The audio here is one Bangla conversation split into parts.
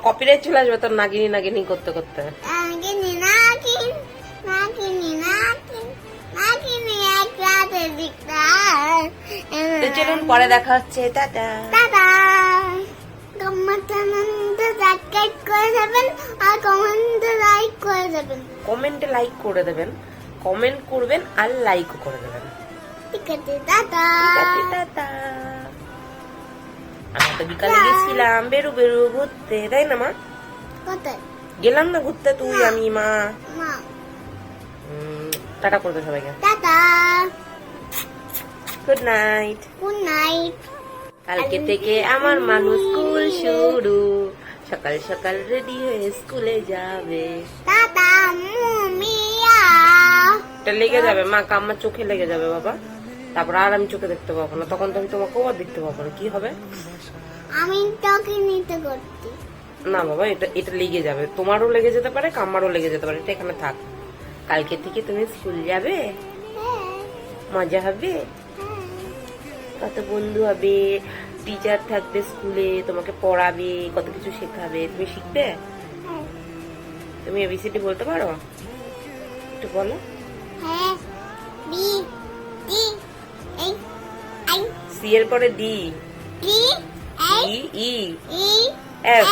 কপিরাইট চলে আসবে তোর নাগিনী নাগিনী করতে করতে। তো চলুন পরে দেখা হচ্ছে, টাটা। কমেন্টে লাইক করে দেবেন, কমেন্ট করবেন আর লাইকও করে দেবেন। ঠিক আছে, টাটা। টাটা। আমরা তো বিকালে গেছিলাম বেরু বেরু ঘুরতে, তাই না মা? কোথায় গেলাম না ঘুরতে, তুই আমি মা। মা? টাটা করতে সবাইকে, tata, good night. Good night. কালকে থেকে আমার মানুষ স্কুল শুরু, সকাল সকাল রেডি হয়ে স্কুলে যাবে। টাটা মুমিয়া। এটা লেগে যাবে মা, আমার চোখে লেগে যাবে বাবা, তারপর আর আমি চোখে দেখতে পাবো না, তখন তো আমি তোমাকেও আর দেখতে পাবো না, কি হবে? আমি তোকে নিতে করছি না বাবা, এটা এটা লেগে যাবে, তোমারও লেগে যেতে পারে, কাম্মারও লেগে যেতে পারে, এটা এখানে থাক। কালকে থেকে তুমি স্কুল যাবে, মজা হবে, কত বন্ধু হবে, টিচার থাকবে স্কুলে, তোমাকে পড়াবে, কত কিছু শেখাবে, তুমি শিখবে। তুমি এবিসিডি বলতে পারো? একটু বলো। হ্যাঁ, বি ডি এই আই সি এর পরে ডি, টি এই ই ই এফ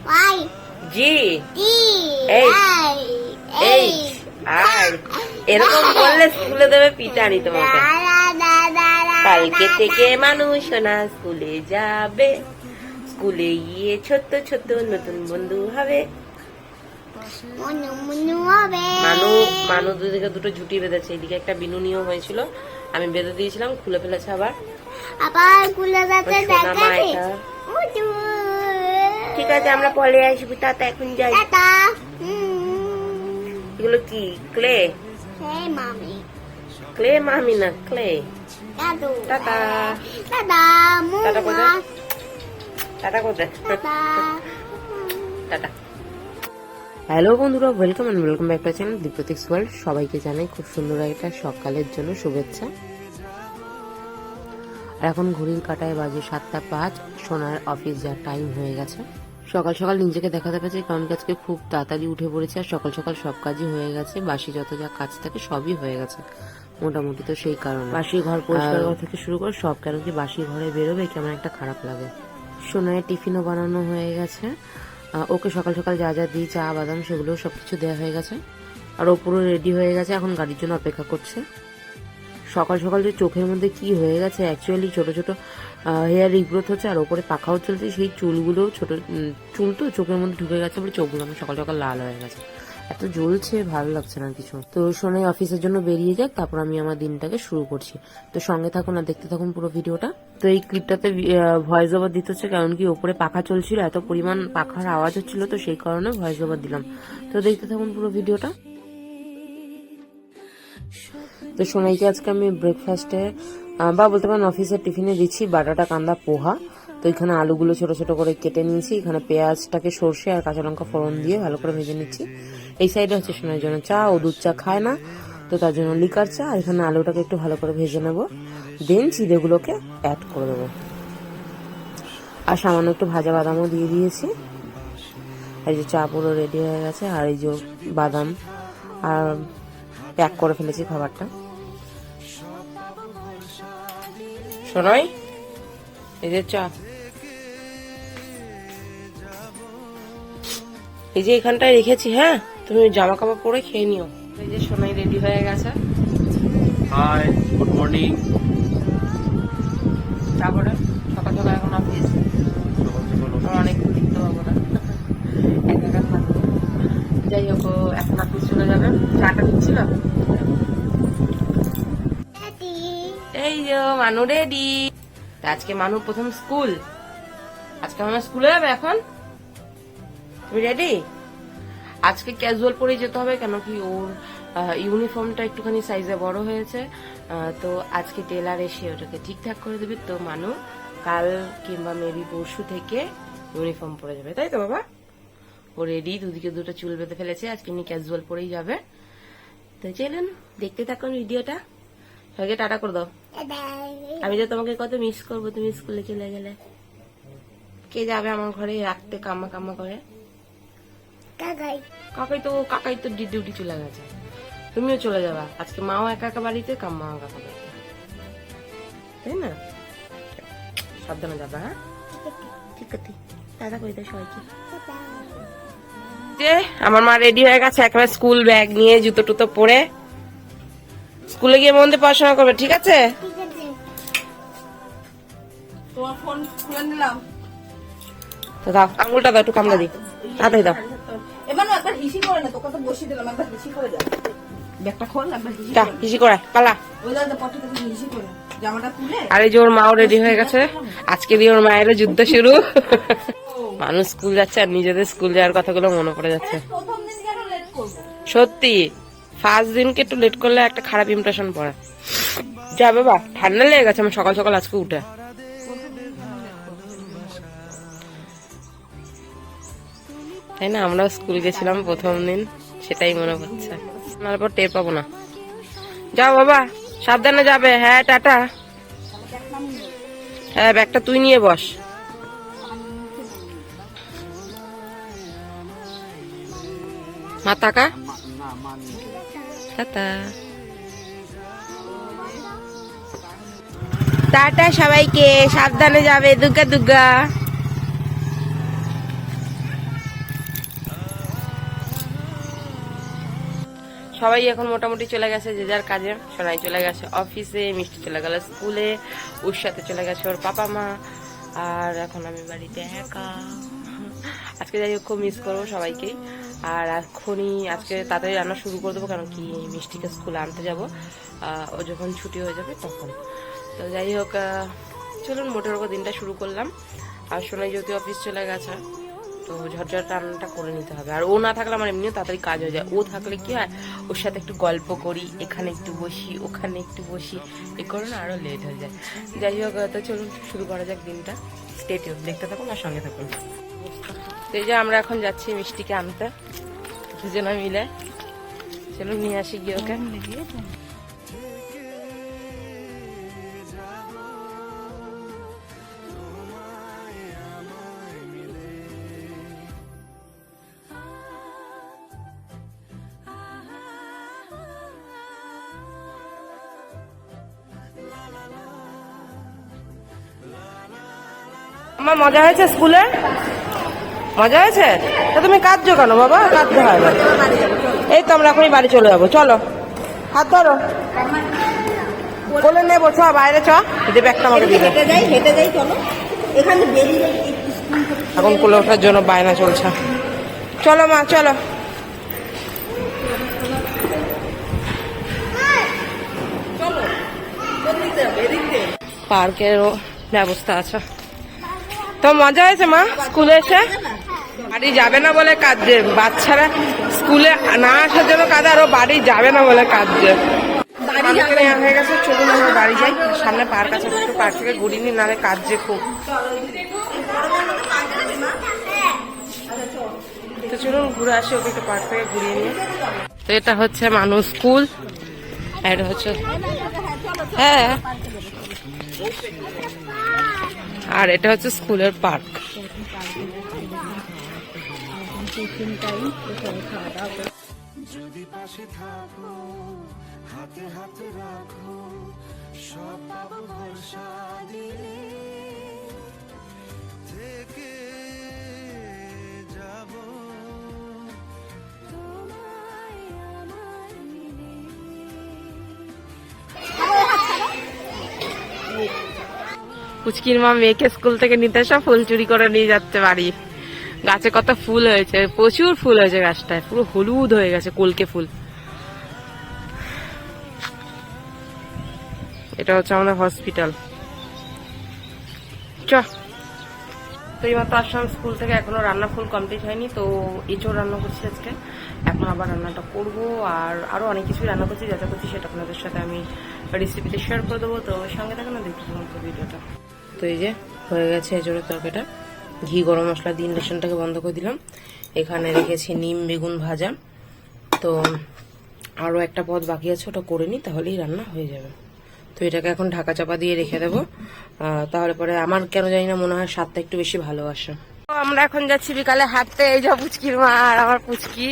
ওয়াই জি টি এইচ এইচ আর। এরকম বললে স্কুলে দেবে পিটানি তোমাকে। কালকে থেকে মানুষ না স্কুলে যাবে, স্কুলে গিয়ে ছোট্ট ছোট্ট নতুন বন্ধু হবে। মানু দুদিকে দুটো জুটি বেঁধেছে, এদিকে একটা বিনুনিও হয়েছিল, আমি বেঁধে দিয়েছিলাম, খুলে ফেলেছে আবার খুলে যাচ্ছে। ঠিক আছে, আমরা পরে আসবি, টাটা, এখন যাই। এগুলো কি ক্লে? মামি, ক্লে মামি না ক্লে। টাটা। টাটা কোথায়? টাটা কোথায়? টাটা। হ্যালো বন্ধুরা, welcome and welcome back to channel Dipratik's world. সবাইকে জানাই খুব সুন্দর একটা সকালের জন্য শুভেচ্ছা। আর এখন ঘড়ির কাঁটায় বাজে 7:05, সোনার অফিস যাওয়ার টাইম হয়ে গেছে। সকাল সকাল নিজেকে দেখাতে পেরেছি, কারণ আজকে খুব তাড়াতাড়ি উঠে পড়েছে, আর সকাল সকাল সব কাজই হয়ে গেছে, বাসি যত যা কাজ থাকে সবই হয়ে গেছে মোটামুটি। তো সেই কারণে বাসি ঘর পরিষ্কার করা থেকে শুরু করে সব, কেন কি বাসি ঘরে বেরোবে কেমন একটা খারাপ লাগে। সোনার টিফিনও বানানো হয়ে গেছে, ওকে সকাল সকাল যা যা দিই, চা বাদাম সেগুলো সবকিছু দেওয়া হয়ে গেছে, আর ও পুরো রেডি হয়ে গেছে, এখন গাড়ির জন্য অপেক্ষা করছে। সকাল সকাল যে চোখের মধ্যে কি হয়ে গেছে, অ্যাকচুয়ালি ছোট ছোট হেয়ার রিগ্রোথ হচ্ছে, আর ওপরে পাখাও চলছে, সেই চুলগুলো ছোট চুল তো চোখের মধ্যে ঢুকে গেছে বলে চোখগুলো আমার সকাল সকাল লাল হয়ে গেছে, এত জ্বলছে ভালো লাগছে না কিছু। তো সোনাই অফিসের জন্য বেরিয়ে যাক, তারপর আমি আমার দিনটাকে শুরু করছি। তো সঙ্গে থাকুন আর দেখতে থাকুন পুরো ভিডিওটা। তো এই ক্লিপটাতে ভয়েস ওভার দিতে হচ্ছে, কারণ কি ওপরে পাখা চলছিল, এত পরিমাণ পাখার আওয়াজ হচ্ছিল, তো সেই কারণে ভয়েস ওভার দিলাম। তো দেখতে থাকুন পুরো ভিডিওটা। তো সোনাইকে আজকে আমি ব্রেকফাস্টে বা বলতে পারেন অফিসের টিফিনে দিচ্ছি বাটাটা কান্দা পোহা। তো এখানে আলুগুলো ছোট ছোট করে কেটে নিয়েছি, এখানে পেঁয়াজটাকে সর্ষে আর কাঁচা লঙ্কা ফোড়ন দিয়ে ভালো করে ভেজে নিচ্ছি। এই সাইডে হচ্ছে সোনাইয়ের জন্য চা, ও দুধ চা খায় না, তো তার জন্য লিকার চা। আর এখানে আলুটাকে একটু ভালো করে ভেজে নেবো, দেন চিড়েগুলোকে অ্যাড করে দেবো, আর সামান্য একটু ভাজা বাদামও দিয়ে দিয়েছি। এই যে চা পুরো রেডি হয়ে গেছে, আর এই যে বাদাম আর প্যাক করে ফেলেছি খাবারটা। শোনাই, এই যে চা, এই যে এখানটায় রেখেছি, হ্যাঁ তুমি জামা কাপড় পরে খেয়ে নিও। এই যে সোনাই রেডি হয়ে গেছে। Hi, good morning. তারপরে সকাল সকাল এখন অফিস, অনেক দেখতে পাবো না, একা একা থাকবো। যাই হোক, এখন অফিস চলে যাবে। চাটা দিচ্ছিল, এই যে মানু রেডি। আজকে মানুর প্রথম স্কুল, আজকে আমার স্কুলে যাবে। এখন তুমি রেডি? আজকে ক্যাজুয়াল পরে যেতে হবে, কেন কি ওর ইউনিফর্মটা একটুখানি সাইজে বড় হয়েছে, তো আজকে টেলার এসে ওটাকে ঠিকঠাক করে দেবে। তো মানু কাল কিংবা মেবি পরশু থেকে ইউনিফর্ম পরে যাবে, তাই তো বাবা? ও রেডি, দুদিকে দুটো চুল বেঁধে ফেলেছে, আজকে এমনি ক্যাজুয়াল পরেই যাবে। তো চলুন দেখতে থাকুন ভিডিওটা। সবাইকে টাটা করে দাও। আমি যে তোমাকে কত মিস করবো তুমি স্কুলে চলে গেলে। কে যাবে আমার ঘরে রাখতে কাম্মা কাম্মা করে? কাকাই কাকাই তো ডিউটি চলে গেছে, তুমিও চলে যাবা আজকে। মাও একা একা বাড়িতে, কাম্মাও একা একা বাড়িতে, তাই না? সাবধানে যাবা, হ্যাঁ? ঠিক আছে, দাদা কই দেয় সবাইকে। যে আমার মা রেডি হয়ে গেছে একেবারে, স্কুল ব্যাগ নিয়ে জুতো টুতো পরে স্কুলে গিয়ে মন দিয়ে পড়াশোনা করবে, ঠিক আছে? ঠিক আছে তোমার ফোন খুলে নিলাম। তো দাও, আঙুলটা দাও, একটু কামড়া দিই, তাড়াতাড়ি দাও। এবার না একবার হিসি করে না, তোকে তো বসিয়ে দিলাম, একবার হিসি করে যা। ব্যাগটা খোল, একবার হিসি যা, করে। হিসি করায় পালা। ওই দাদা পটে থেকে হিসি করে জামাটা খুলে। আরে যে ওর মাও রেডি হয়ে গেছে, আজকে দিয়ে ওর মায়ের যুদ্ধ শুরু। মানুষ স্কুল যাচ্ছে আর নিজেদের স্কুল যাওয়ার কথাগুলো মনে পড়ে যাচ্ছে। প্রথম দিন কেন লেট করবো? সত্যি ফার্স্ট দিনকে একটু লেট করলে একটা খারাপ ইমপ্রেশন পড়ে। যা বাবা, ঠান্ডা লেগে গেছে আমার সকাল সকাল আজকে উঠে। তাই না, আমরা স্কুল গেছিলাম প্রথম দিন, সেটাই মনে পড়ছে। তারপর টের পাবো না। যাও বাবা, সাবধানে যাবে। হ্যাঁ, টাটা। হ্যাঁ, ব্যাগটা তুই নিয়ে বস। মা টাকা, টাটা টাটা সবাইকে, সাবধানে যাবে। দুর্গা দুর্গা। সবাই এখন মোটামুটি চলে গেছে যে যার কাজে। সোনাই চলে গেছে অফিসে, মিষ্টি চলে গেল স্কুলে, ওর সাথে চলে গেছে ওর পাপা মা, আর এখন আমি বাড়িতে একা। আজকে যাই হোক খুব মিস করবো সবাইকেই। আর এখনই আজকে তাড়াতাড়ি রান্না শুরু করে দেবো, কারণ কি মিষ্টিকে স্কুলে আনতে যাব, ও যখন ছুটি হয়ে যাবে তখন। তো যাই হোক, চলুন মোটের ওপর দিনটা শুরু করলাম। আর সোনাই যেহেতু অফিস চলে গেছে, তো ঝটঝট রান্নাটা করে নিতে হবে। আর ও না থাকলে আমার এমনিও তাড়াতাড়ি কাজ হয়ে যায়। ও থাকলে কি হয়, ওর সাথে একটু গল্প করি, এখানে একটু বসি, ওখানে একটু বসি, এ করে না আরো লেট হয়ে যায়। যাই হোক, তো চলুন শুরু করা যাক দিনটা। স্টে টিউন, দেখতে থাকুন আর সঙ্গে থাকুন। তো এই যে আমরা এখন যাচ্ছি মিষ্টিকে আনতে, দুজনে মিলে। চলুন নিয়ে আসি গিয়ে ওকে। আমার মজা হয়েছে স্কুলে? মজা হয়েছে? তো তুমি কাঁদছো কেন বাবা? কাঁদতে হয় না। এই তো আমরা এখনই বাড়ি চলে যাবো, চলো হাত ধরো, কোলে নেবো, চ বাইরে চ। যদি ব্যাগটা আমাকে দিবে। হেঁটে যাই চলো, এখানে বেরিয়ে যাই একটু স্কুল থেকে। এখন কোলে ওঠার জন্য বায়না চলছে। চলো মা, চলো। চলো, কোন দিক যাবে? এদিক দিয়ে। পার্কেরও ব্যবস্থা আছে। তো মজা হয়েছে মা স্কুলে এসে? বাড়ি যাবে না বলে কাঁদছে বাচ্চারা, স্কুলে না আসার জন্য কাঁদে, আর ও বাড়ি যাবে না বলে কাঁদছে। বাড়িতে নেওয়া হয়ে গেছে, চলুন আমরা বাড়ি যাই। সামনে পার্ক আছে, একটু পার্ক থেকে ঘুরিয়ে নিই, নাহলে কাঁদছে খুব। তো চলুন ঘুরে আসি, ওকে একটু পার্ক থেকে ঘুরিয়ে নিয়ে। তো এটা হচ্ছে মানুষ স্কুল, এটা হচ্ছে, হ্যাঁ, আর এটা হচ্ছে স্কুলের পার্ক। যদি পাশে থাকো, হাতে হাতে রাখো, সব পাবো ভরসা দিলে, থেকে যাব তোমায় আমার মিলে। পুচকির মা মেয়েকে স্কুল থেকে নিতে সব ফুল চুরি করে নিয়ে যাচ্ছে বাড়ি। গাছে কত ফুল হয়েছে, প্রচুর ফুল হয়েছে গাছটায়, পুরো হলুদ হয়ে গেছে, কলকে ফুল। এটা হচ্ছে আমাদের হসপিটাল। চ, তো এইমাত্র আসলাম স্কুল থেকে, এখনো রান্না ফুল কমপ্লিট হয়নি। তো এঁচোড় রান্না করছি আজকে, এখন আবার রান্নাটা করব। আর আরো অনেক কিছুই রান্না করছি, যা যা করছি সেটা আপনাদের সাথে আমি রেসিপিতে শেয়ার করে দেবো। তো সঙ্গে থাকুন না, দেখতে থাকুন ভিডিওটা। তো এই যে হয়ে গেছে এঁচোড়ের তরকারিটা, ঘি গরম মশলা দিয়ে ইন্ডাকশনটাকে বন্ধ করে দিলাম। এখানে রেখেছি নিম বেগুন ভাজা। তো আরও একটা পদ বাকি আছে, ওটা করে নিই, তাহলেই রান্না হয়ে যাবে। তো তো এটাকে এখন ঢাকা চাপা দিয়ে রেখে দেবো, তাহলে পরে আমার কেন জানি না মনে হয় স্বাদটা একটু বেশি ভালোবাসে। তো আমরা এখন যাচ্ছি বিকালে হাঁটতে, এই যা পুচকির মা আর আমার পুচকি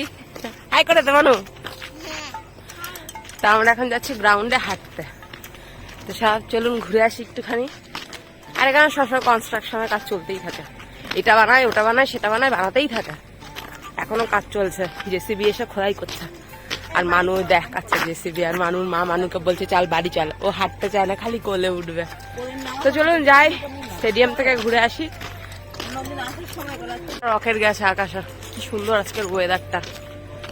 হাই করে দে মানু। তা আমরা এখন যাচ্ছি গ্রাউন্ডে হাঁটতে। তো সব চলুন ঘুরে আসি একটুখানি। আর এখানে সবসময় কনস্ট্রাকশনের কাজ চলতেই থাকে, এটা বানায় ওটা বানায় সেটা বানায়, বানাতেই থাকে। এখনো কাজ চলছে, জেসিবি এসে খোদাই করছে আর মানু দেখাচ্ছে জেসিবি, আর মানুর মা মানুকে বলছে চাল বাড়ি চাল, ও হাঁটতে চায় না, খালি কোলে উঠবে। তো চলুন যাই, স্টেডিয়াম থেকে ঘুরে আসি। রকেট গেছে আকাশে, কি সুন্দর আজকের ওয়েদারটা।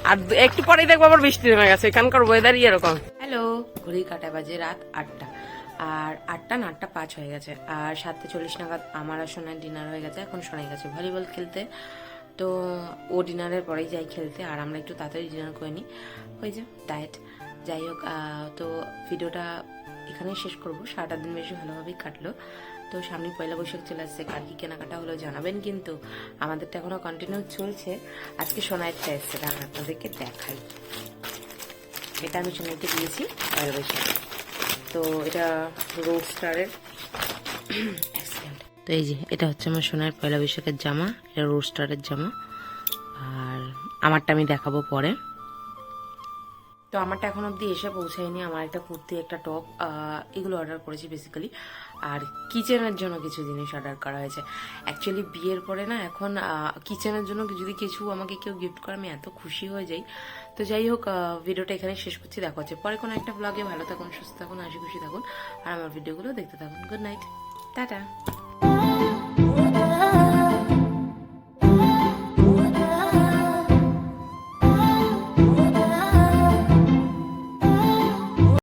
আর একটু পরেই দেখবো আবার বৃষ্টি নেমে গেছে, এখানকার ওয়েদারই এরকম। হ্যালো, ঘড়ি কাটা বাজে রাত 8টা, আর 8টা না 8টা 5 হয়ে গেছে। আর 7:40 নাগাদ আমার আর সোনার ডিনার হয়ে গেছে। এখন সোনাই গেছে ভলিবল খেলতে, তো ও ডিনারের পরেই যাই খেলতে, আর আমরা একটু তাড়াতাড়ি ডিনার করে নিই, ওই যে ডায়েট। যাই হোক, তো ভিডিওটা এখানেই শেষ করবো। সারাটা দিন বেশি ভালোভাবেই কাটলো। তো সামনে পয়লা বৈশাখ চলে আসছে, কার কি কেনাকাটা হলো জানাবেন কিন্তু। আমাদেরটা এখনো কন্টিনিউ চলছে। আজকে সোনাইটা এসছে, দাঁড়ান আপনাদেরকে দেখাই। এটা আমি সোনাইকে দিয়েছি পয়লা বৈশাখে। তো এটা রোডস্টারের তো এই যে এটা হচ্ছে আমার সোনার পয়লা বৈশাখের জামা, এটা রোডস্টারের জামা। আর আমারটা আমি দেখাবো পরে। তো আমারটা এখন অব্দি এসে পৌঁছায়নি। আমার একটা কুর্তি, একটা টপ, এগুলো অর্ডার করেছি বেসিক্যালি। আর কিচেনের জন্য কিছু জিনিস অর্ডার করা হয়েছে। অ্যাকচুয়ালি বিয়ের পরে না এখন কিচেনের জন্য যদি কিছু আমাকে কেউ গিফট করে আমি এত খুশি হয়ে যাই। তো যাই হোক, ভিডিওটা এখানে শেষ করছি। দেখা হচ্ছে পরে কোনো একটা ব্লগে। ভালো থাকুন, সুস্থ থাকুন, হাসি খুশি থাকুন, আর আমার ভিডিওগুলো দেখতে থাকুন। Good night, tata.